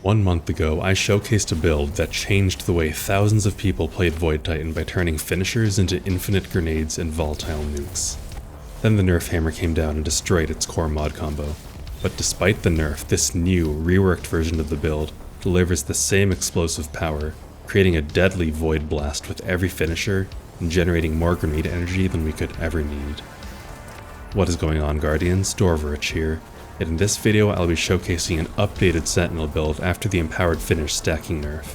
1 month ago, I showcased a build that changed the way thousands of people played Void Titan by turning finishers into infinite grenades and volatile nukes. Then the Nerf hammer came down and destroyed its core mod combo. But despite the nerf, this new, reworked version of the build delivers the same explosive power, creating a deadly void blast with every finisher and generating more grenade energy than we could ever need. What is going on, Guardians? Dorvarich here, and in this video I'll be showcasing an updated Sentinel build after the empowered finish stacking nerf.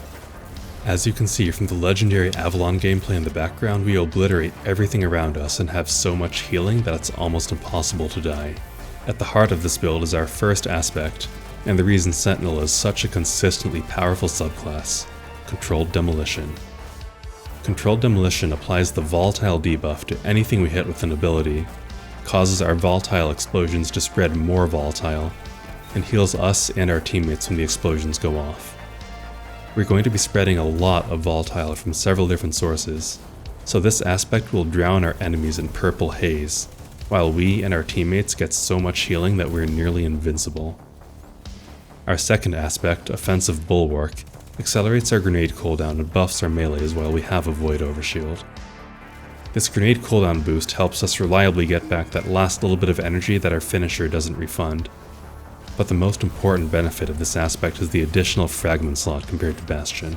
As you can see from the legendary Avalon gameplay in the background, we obliterate everything around us and have so much healing that it's almost impossible to die. At the heart of this build is our first aspect, and the reason Sentinel is such a consistently powerful subclass: Controlled Demolition. Controlled Demolition applies the Volatile debuff to anything we hit with an ability, causes our volatile explosions to spread more volatile, and heals us and our teammates when the explosions go off. We're going to be spreading a lot of volatile from several different sources, so this aspect will drown our enemies in purple haze, while we and our teammates get so much healing that we're nearly invincible. Our second aspect, Offensive Bulwark, accelerates our grenade cooldown and buffs our melees while we have a Void Overshield. This grenade cooldown boost helps us reliably get back that last little bit of energy that our finisher doesn't refund. But the most important benefit of this aspect is the additional fragment slot compared to Bastion.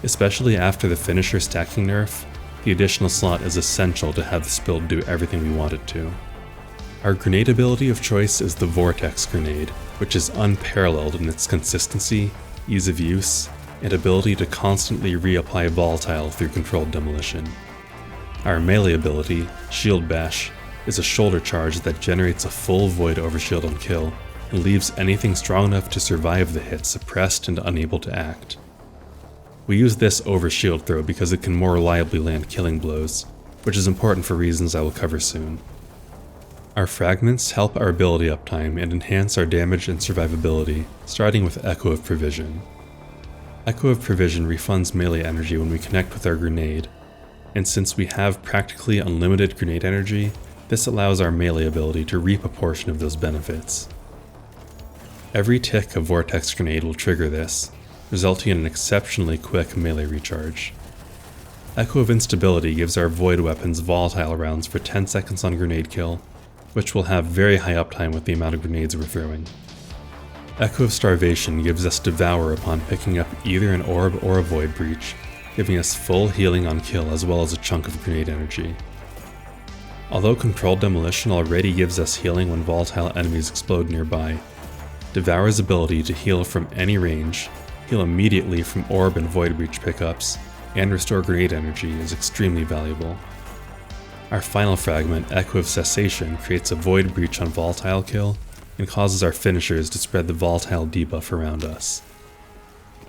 Especially after the finisher stacking nerf, the additional slot is essential to have this build do everything we want it to. Our grenade ability of choice is the VORTEX grenade, which is unparalleled in its consistency, ease of use, and ability to constantly reapply volatile through controlled demolition. Our melee ability, Shield Bash, is a shoulder charge that generates a full Void Overshield on kill, and leaves anything strong enough to survive the hit suppressed and unable to act. We use this over shield throw because it can more reliably land killing blows, which is important for reasons I will cover soon. Our fragments help our ability uptime and enhance our damage and survivability, starting with Echo of Provision. Echo of Provision refunds melee energy when we connect with our grenade, and since we have practically unlimited grenade energy, this allows our melee ability to reap a portion of those benefits. Every tick of Vortex grenade will trigger this, resulting in an exceptionally quick melee recharge. Echo of Instability gives our void weapons volatile rounds for 10 seconds on grenade kill, which will have very high uptime with the amount of grenades we're throwing. Echo of Starvation gives us Devour upon picking up either an orb or a void breach, giving us full healing on kill as well as a chunk of grenade energy. Although Controlled Demolition already gives us healing when volatile enemies explode nearby, Devour's ability to heal from any range, heal immediately from orb and void breach pickups, and restore grenade energy is extremely valuable. Our final fragment, Echo of Cessation, creates a void breach on volatile kill and causes our finishers to spread the volatile debuff around us.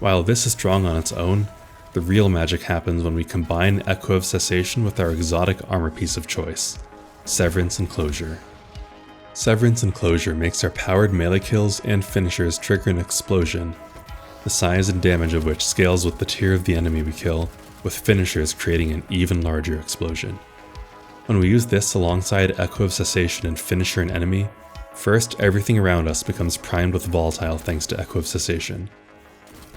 While this is strong on its own, the real magic happens when we combine Echo of Cessation with our exotic armor piece of choice, Severance Enclosure. Severance Enclosure makes our powered melee kills and finishers trigger an explosion, the size and damage of which scales with the tier of the enemy we kill, with finishers creating an even larger explosion. When we use this alongside Echo of Cessation and finisher an enemy, first everything around us becomes primed with volatile thanks to Echo of Cessation.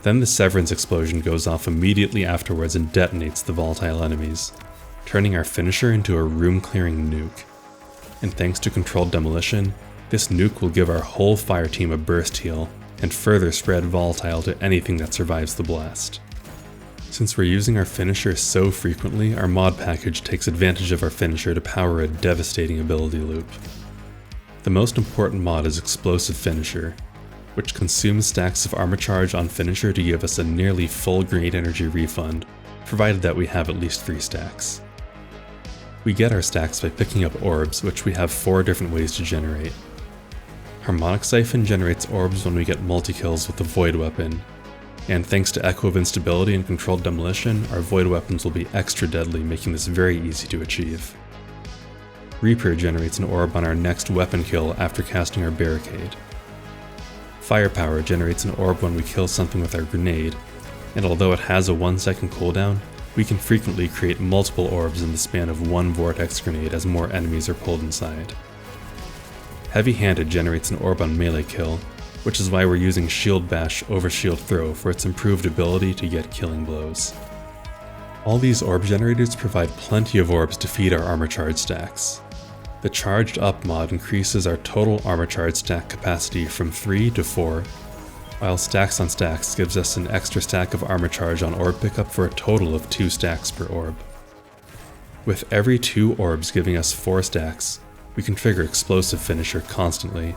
Then the Severance explosion goes off immediately afterwards and detonates the volatile enemies, turning our finisher into a room-clearing nuke. And thanks to Controlled Demolition, this nuke will give our whole fire team a burst heal, and further spread volatile to anything that survives the blast. Since we're using our finisher so frequently, our mod package takes advantage of our finisher to power a devastating ability loop. The most important mod is Explosive Finisher, which consumes stacks of armor charge on finisher to give us a nearly full grenade energy refund, provided that we have at least 3 stacks. We get our stacks by picking up orbs, which we have 4 different ways to generate. Harmonic Siphon generates orbs when we get multi-kills with the Void weapon, and thanks to Echo of Instability and Controlled Demolition, our Void weapons will be extra deadly, making this very easy to achieve. Reaper generates an orb on our next weapon kill after casting our Barricade. Firepower generates an orb when we kill something with our grenade, and although it has a 1-second cooldown, we can frequently create multiple orbs in the span of one Vortex grenade as more enemies are pulled inside. Heavy-Handed generates an orb on melee kill, which is why we're using Shield Bash over Shield Throw for its improved ability to get killing blows. All these orb generators provide plenty of orbs to feed our armor charge stacks. The Charged Up mod increases our total armor charge stack capacity from 3 to 4, while Stacks on Stacks gives us an extra stack of armor charge on orb pickup for a total of 2 stacks per orb. With every 2 orbs giving us 4 stacks, we can trigger Explosive Finisher constantly,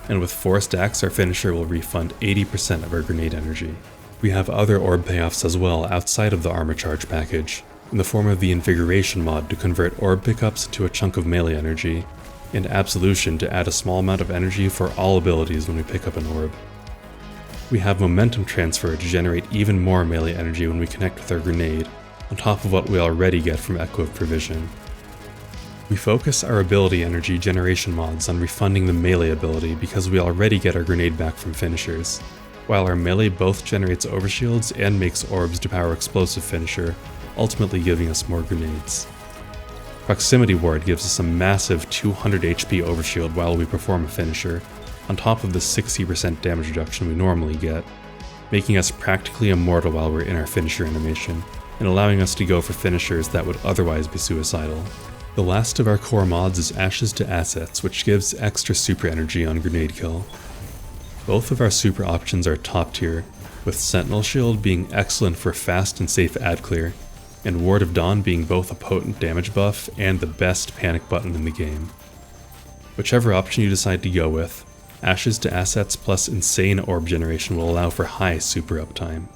and with 4 stacks our finisher will refund 80% of our grenade energy. We have other orb payoffs as well outside of the armor charge package, in the form of the Invigoration mod to convert orb pickups into a chunk of melee energy, and Absolution to add a small amount of energy for all abilities when we pick up an orb. We have Momentum Transfer to generate even more melee energy when we connect with our grenade, on top of what we already get from Echo of Provision. We focus our ability energy generation mods on refunding the melee ability because we already get our grenade back from finishers, while our melee both generates overshields and makes orbs to power Explosive Finisher, ultimately giving us more grenades. Proximity Ward gives us a massive 200 HP overshield while we perform a finisher, on top of the 60% damage reduction we normally get, making us practically immortal while we're in our finisher animation, and allowing us to go for finishers that would otherwise be suicidal. The last of our core mods is Ashes to Assets, which gives extra super energy on grenade kill. Both of our super options are top tier, with Sentinel Shield being excellent for fast and safe ad clear, and Ward of Dawn being both a potent damage buff and the best panic button in the game. Whichever option you decide to go with, Ashes to Assets plus insane orb generation will allow for high super uptime.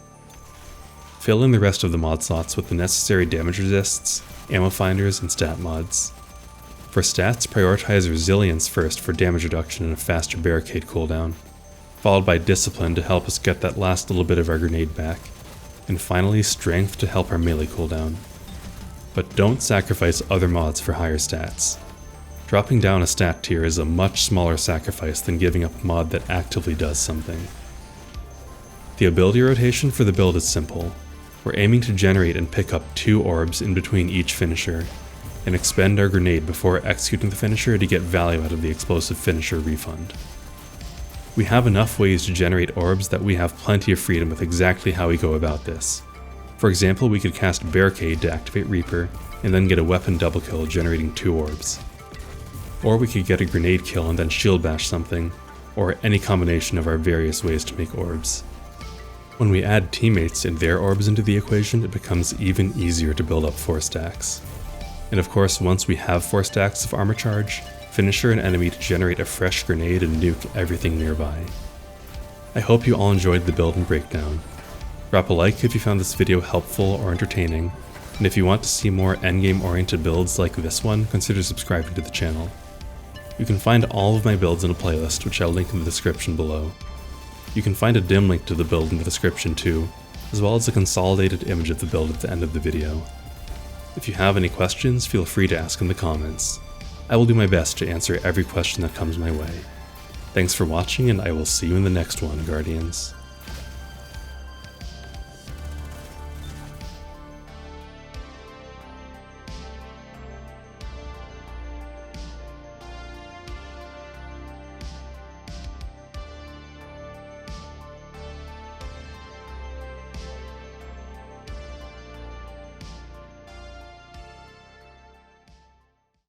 Fill in the rest of the mod slots with the necessary damage resists, ammo finders, and stat mods. For stats, prioritize Resilience first for damage reduction and a faster barricade cooldown, followed by Discipline to help us get that last little bit of our grenade back, and finally Strength to help our melee cooldown. But don't sacrifice other mods for higher stats. Dropping down a stat tier is a much smaller sacrifice than giving up a mod that actively does something. The ability rotation for the build is simple. We're aiming to generate and pick up 2 orbs in between each finisher, and expend our grenade before executing the finisher to get value out of the Explosive Finisher refund. We have enough ways to generate orbs that we have plenty of freedom with exactly how we go about this. For example, we could cast Barricade to activate Reaper, and then get a weapon double kill generating 2 orbs. Or we could get a grenade kill and then shield bash something, or any combination of our various ways to make orbs. When we add teammates and their orbs into the equation, it becomes even easier to build up 4 stacks. And of course, once we have 4 stacks of armor charge, finisher an enemy to generate a fresh grenade and nuke everything nearby. I hope you all enjoyed the build and breakdown. Drop a like if you found this video helpful or entertaining, and if you want to see more endgame oriented builds like this one, consider subscribing to the channel. You can find all of my builds in a playlist, which I'll link in the description below. You can find a dim link to the build in the description too, as well as a consolidated image of the build at the end of the video. If you have any questions, feel free to ask in the comments. I will do my best to answer every question that comes my way. Thanks for watching, and I will see you in the next one, Guardians.